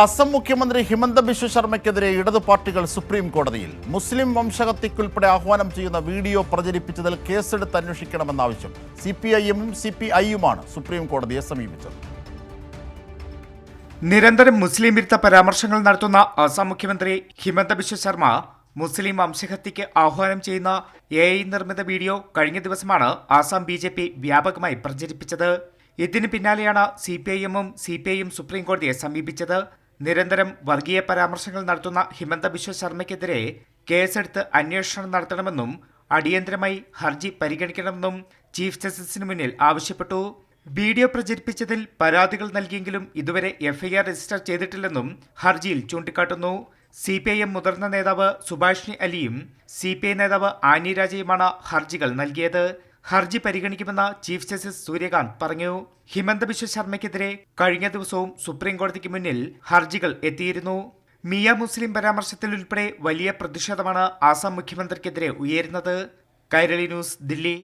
അസം മുഖ്യമന്ത്രി ഹിമന്ത ബിശ്വ ശർമ്മയ്ക്കെതിരെ ഇടതു പാർട്ടികൾ സുപ്രീം കോടതിയിൽ. മുസ്ലിം വംശഹത്യക്കുൾപ്പെടെ ആഹ്വാനം ചെയ്യുന്ന വീഡിയോ പ്രചരിപ്പിച്ചതിൽ കേസെടുത്ത് അന്വേഷിക്കണമെന്ന ആവശ്യം CPIM-ഉം CPI-യുമാണ് സുപ്രീം കോടതിയെ സമീപിച്ചത്. നിരന്തരം മുസ്ലിം വിരുദ്ധ പരാമർശങ്ങൾ നടത്തുന്ന അസം മുഖ്യമന്ത്രി ഹിമന്ത ബിശ്വ ശർമ്മ മുസ്ലിം വംശഹത്യയ്ക്ക് ആഹ്വാനം ചെയ്യുന്ന AI നിർമ്മിത വീഡിയോ കഴിഞ്ഞ ദിവസമാണ് ആസാം BJP വ്യാപകമായി പ്രചരിപ്പിച്ചത്. ഇതിന് പിന്നാലെയാണ് CPIM-ഉം CPI-യും സുപ്രീം കോടതിയെ സമീപിച്ചത്. നിരന്തരം വർഗീയ പരാമർശങ്ങൾ നടത്തുന്ന ഹിമന്ത ബിശ്വ ശർമ്മയ്ക്കെതിരെ കേസെടുത്ത് അന്വേഷണം നടത്തണമെന്നും അടിയന്തരമായി ഹർജി പരിഗണിക്കണമെന്നും ചീഫ് ജസ്റ്റിസിന് മുന്നിൽ ആവശ്യപ്പെട്ടു. വീഡിയോ പ്രചരിപ്പിച്ചതിൽ പരാതികൾ നൽകിയെങ്കിലും ഇതുവരെ FIR രജിസ്റ്റർ ചെയ്തിട്ടില്ലെന്നും ഹർജിയിൽ ചൂണ്ടിക്കാട്ടുന്നു. CPIM മുതിർന്ന നേതാവ് സുഭാഷ്ണി അലിയും CPI നേതാവ് ആനി രാജയുമാണ് ഹർജികൾ നൽകിയത്. ഹർജി പരിഗണിക്കുമെന്ന് ചീഫ് ജസ്റ്റിസ് സൂര്യകാന്ത് പറഞ്ഞു. ഹിമന്ത ബിശ്വ ശർമ്മയ്ക്കെതിരെ കഴിഞ്ഞ ദിവസവും സുപ്രീം കോടതിക്ക് മുന്നിൽ ഹർജികൾ എത്തിയിരുന്നു. മിയ മുസ്ലിം പരാമർശത്തിൽ ഉൾപ്പെടെ വലിയ പ്രതിഷേധമാണ് ആസാം മുഖ്യമന്ത്രിക്കെതിരെ ഉയരുന്നത്. കൈരളി ന്യൂസ്, ദില്ലി.